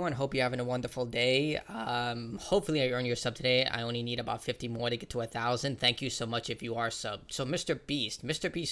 everyone. Hope you're having a wonderful day. Hopefully, I earn your sub today. I only need about 50 more to get to 1,000. Thank you so much if you are sub. So, Mr. Beast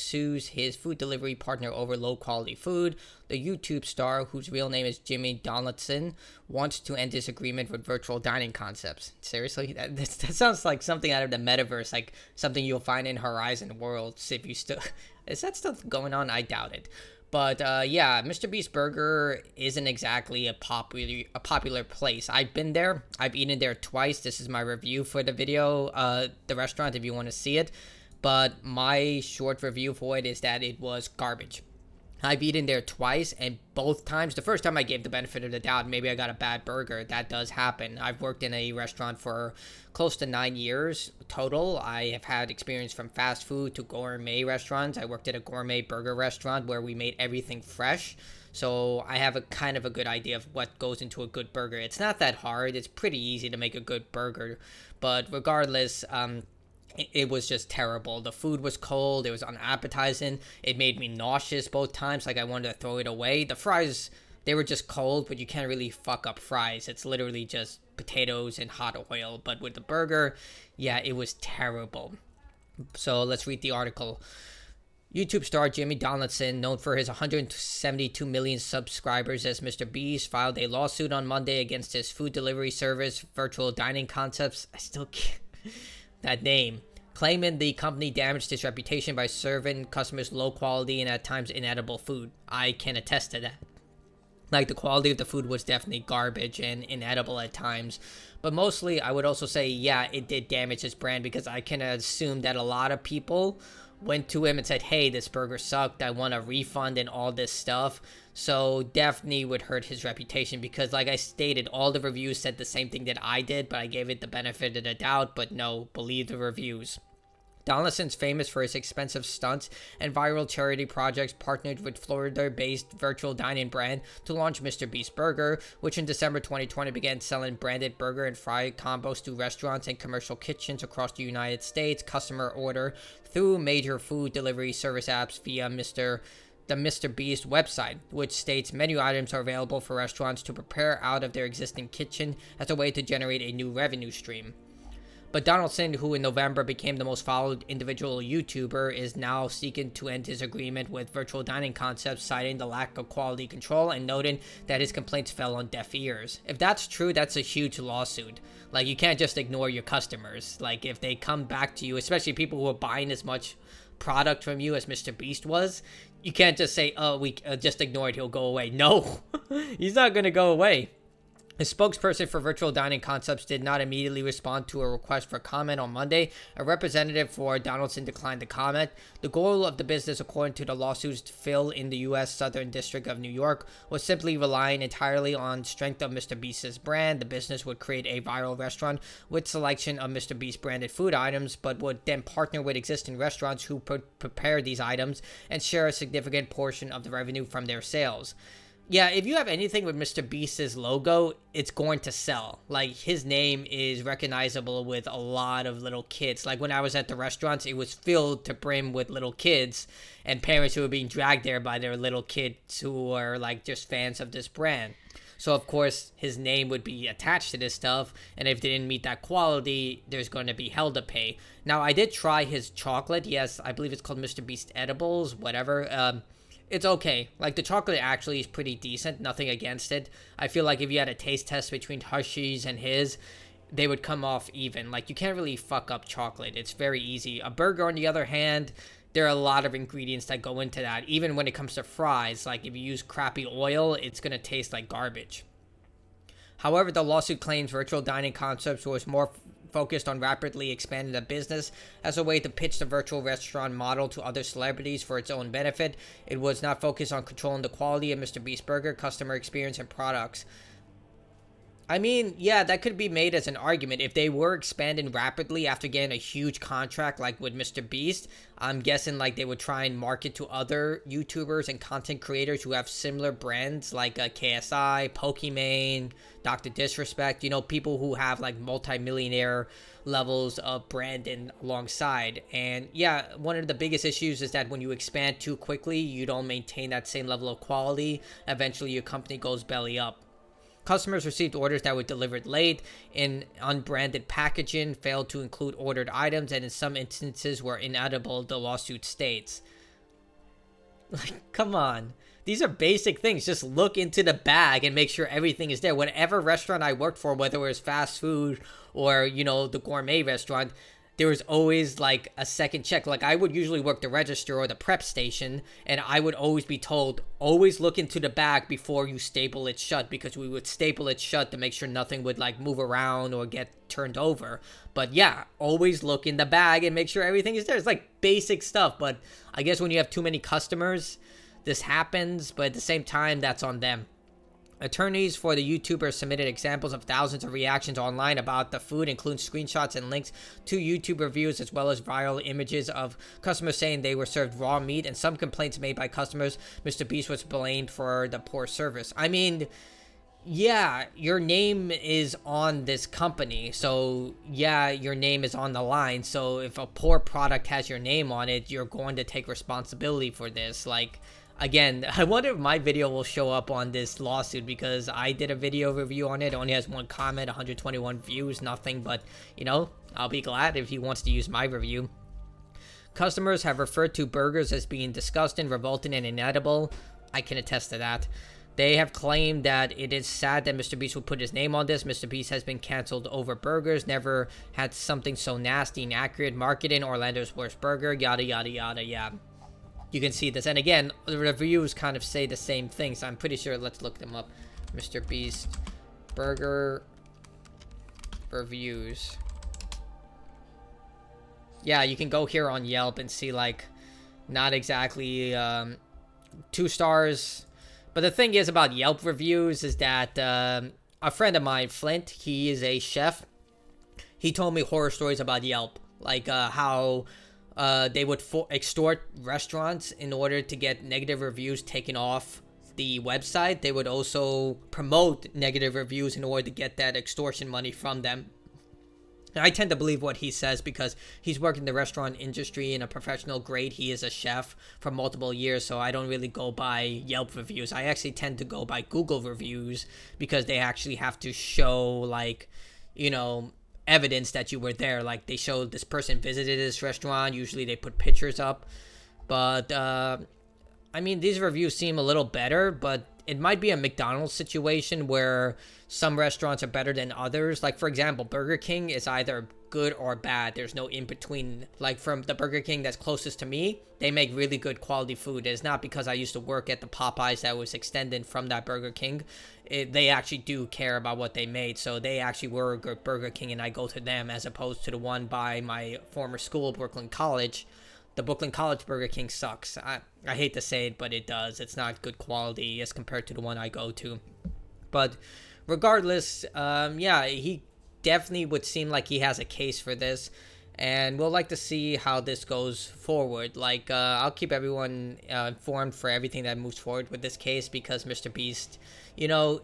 sues his food delivery partner over low quality food. The YouTube star, whose real name is Jimmy Donaldson, wants to end disagreement with virtual dining concepts. Seriously, that sounds like something out of the metaverse, like something you'll find in Horizon Worlds. If you still, is that still going on? I doubt it. But yeah, MrBeast Burger isn't exactly a popular place. I've been there. I've eaten there twice. This is my review for the video, the restaurant, if you want to see it. But my short review for it is that it was garbage. I've eaten there twice, and both times, the first time I gave the benefit of the doubt, maybe I got a bad burger. That does happen. I've worked in a restaurant for close to 9 years total. I have had experience from fast food to gourmet restaurants. I worked at a gourmet burger restaurant where we made everything fresh. So I have a kind of a good idea of what goes into a good burger. It's not that hard. It's pretty easy to make a good burger. But regardless, it was just terrible. The food was cold. It was unappetizing. It made me nauseous both times. Like I wanted to throw it away. The fries, they were just cold, but you can't really fuck up fries. It's literally just potatoes and hot oil. But with the burger, yeah, it was terrible. So let's read the article. YouTube star Jimmy Donaldson, known for his 172 million subscribers as MrBeast, filed a lawsuit on Monday against his food delivery service, Virtual Dining Concepts. I still can't. That name, claiming the company damaged its reputation by serving customers low quality and at times inedible food. I can attest to that. Like, the quality of the food was definitely garbage and inedible at times. But mostly, I would also say, yeah, it did damage his brand, because I can assume that a lot of people went to him and said, hey, this burger sucked, I want a refund and all this stuff. So definitely would hurt his reputation, because like I stated, all the reviews said the same thing that I did, but I gave it the benefit of the doubt. But no, believe the reviews. Donaldson's famous for his expensive stunts and viral charity projects, partnered with Florida-based virtual dining brand to launch MrBeast Burger, which in December 2020 began selling branded burger and fry combos to restaurants and commercial kitchens across the United States. Customer order through major food delivery service apps via the MrBeast website, which states menu items are available for restaurants to prepare out of their existing kitchen as a way to generate a new revenue stream. But Donaldson, who in November became the most followed individual YouTuber, is now seeking to end his agreement with Virtual Dining Concepts, citing the lack of quality control and noting that his complaints fell on deaf ears. If that's true, that's a huge lawsuit. Like, you can't just ignore your customers. Like, if they come back to you, especially people who are buying as much product from you as MrBeast was, you can't just say, oh, we just ignore it, he'll go away. No, he's not going to go away. A spokesperson for Virtual Dining Concepts did not immediately respond to a request for comment on Monday. A representative for Donaldson declined to comment. The goal of the business, according to the lawsuits filed in the U.S. Southern District of New York, was simply relying entirely on strength of MrBeast's brand. The business would create a viral restaurant with selection of MrBeast branded food items, but would then partner with existing restaurants who prepare these items and share a significant portion of the revenue from their sales. Yeah, if you have anything with MrBeast's logo, it's going to sell. Like, his name is recognizable with a lot of little kids. Like, when I was at the restaurants, it was filled to brim with little kids and parents who were being dragged there by their little kids who were, like, just fans of this brand. So, of course, his name would be attached to this stuff, and if they didn't meet that quality, there's going to be hell to pay. Now, I did try his chocolate. Yes, I believe it's called MrBeast Edibles, whatever. It's okay. Like, the chocolate actually is pretty decent. Nothing against it. I feel like if you had a taste test between Hershey's and his, they would come off even. Like, you can't really fuck up chocolate. It's very easy. A burger, on the other hand, there are a lot of ingredients that go into that. Even when it comes to fries, like if you use crappy oil, it's going to taste like garbage. However, the lawsuit claims Virtual Dining Concepts was more focused on rapidly expanding the business as a way to pitch the virtual restaurant model to other celebrities for its own benefit. It was not focused on controlling the quality of MrBeast Burger, customer experience, and products. I mean, yeah, that could be made as an argument. If they were expanding rapidly after getting a huge contract like with MrBeast, I'm guessing like they would try and market to other YouTubers and content creators who have similar brands like KSI, Pokimane, Dr. Disrespect, you know, people who have like multi-millionaire levels of branding alongside. And yeah, one of the biggest issues is that when you expand too quickly, you don't maintain that same level of quality. Eventually your company goes belly up. Customers received orders that were delivered late, in unbranded packaging, failed to include ordered items, and in some instances were inedible, the lawsuit states. Like, come on. These are basic things. Just look into the bag and make sure everything is there. Whatever restaurant I worked for, whether it was fast food or, the gourmet restaurant, there was always like a second check. Like, I would usually work the register or the prep station, and I would always be told, always look into the bag before you staple it shut, because we would staple it shut to make sure nothing would like move around or get turned over. But yeah, always look in the bag and make sure everything is there. It's like basic stuff, but I guess when you have too many customers, this happens, but at the same time, that's on them. Attorneys for the YouTuber submitted examples of thousands of reactions online about the food, including screenshots and links to YouTube reviews, as well as viral images of customers saying they were served raw meat, and some complaints made by customers. MrBeast was blamed for the poor service. I mean, yeah, your name is on this company, so yeah, your name is on the line. So if a poor product has your name on it, you're going to take responsibility for this. Like, again, I wonder if my video will show up on this lawsuit, because I did a video review on it. It only has one comment, 121 views, nothing, but, I'll be glad if he wants to use my review. Customers have referred to burgers as being disgusting, revolting, and inedible. I can attest to that. They have claimed that it is sad that MrBeast would put his name on this. MrBeast has been canceled over burgers. Never had something so nasty, inaccurate. Marketing, Orlando's worst burger, yada, yada, yada, yeah. You can see this. And again, the reviews kind of say the same thing, so I'm pretty sure. Let's look them up. MrBeast burger reviews. Yeah, you can go here on Yelp and see, like, not exactly 2 stars. But the thing is about Yelp reviews is that a friend of mine, Flint, he is a chef. He told me horror stories about Yelp, like how they would extort restaurants in order to get negative reviews taken off the website. They would also promote negative reviews in order to get that extortion money from them. And I tend to believe what he says, because he's worked in the restaurant industry in a professional grade. He is a chef for multiple years, so I don't really go by Yelp reviews. I actually tend to go by Google reviews, because they actually have to show, like, evidence that you were there. Like, they showed this person visited this restaurant. Usually they put pictures up. But, I mean, these reviews seem a little better, but it might be a McDonald's situation where some restaurants are better than others. Like, for example, Burger King is either good or bad. There's no in between. Like, from the Burger King that's closest to me, they make really good quality food. It's not because I used to work at the Popeyes that was extended from that Burger King. They actually do care about what they made. So they actually were a good Burger King, and I go to them as opposed to the one by my former school, Brooklyn College. The Brooklyn College Burger King sucks. I hate to say it, but it does. It's not good quality as compared to the one I go to. But regardless, yeah, he definitely would seem like he has a case for this. And we'll like to see how this goes forward. Like, I'll keep everyone informed for everything that moves forward with this case, because MrBeast,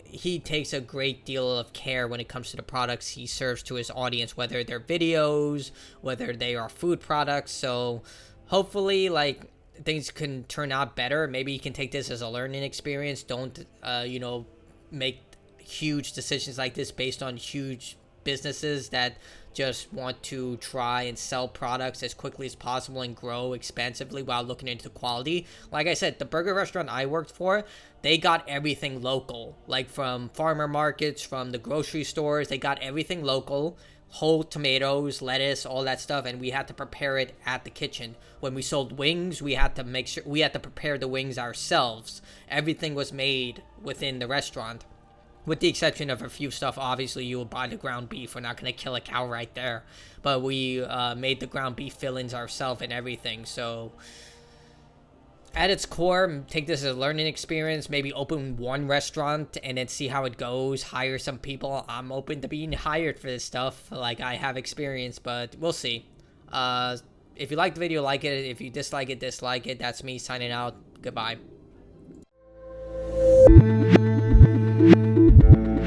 he takes a great deal of care when it comes to the products he serves to his audience, whether they're videos, whether they are food products. So hopefully, like, things can turn out better. Maybe you can take this as a learning experience. Don't, make huge decisions like this based on huge businesses that just want to try and sell products as quickly as possible and grow expansively while looking into quality. Like I said, the burger restaurant I worked for, they got everything local, like from farmer markets, from the grocery stores. They got everything local, whole tomatoes, lettuce, all that stuff, and we had to prepare it at the kitchen. When we sold wings, we had to prepare the wings ourselves. Everything was made within the restaurant, with the exception of a few stuff. Obviously, you will buy the ground beef. We're not going to kill a cow right there, but we made the ground beef fillings ourselves and everything. So at its core, take this as a learning experience. Maybe open one restaurant and then see how it goes. Hire some people. I'm open to being hired for this stuff. Like, I have experience, but we'll see. If you like the video, like it. If you dislike it, dislike it. That's me signing out. Goodbye.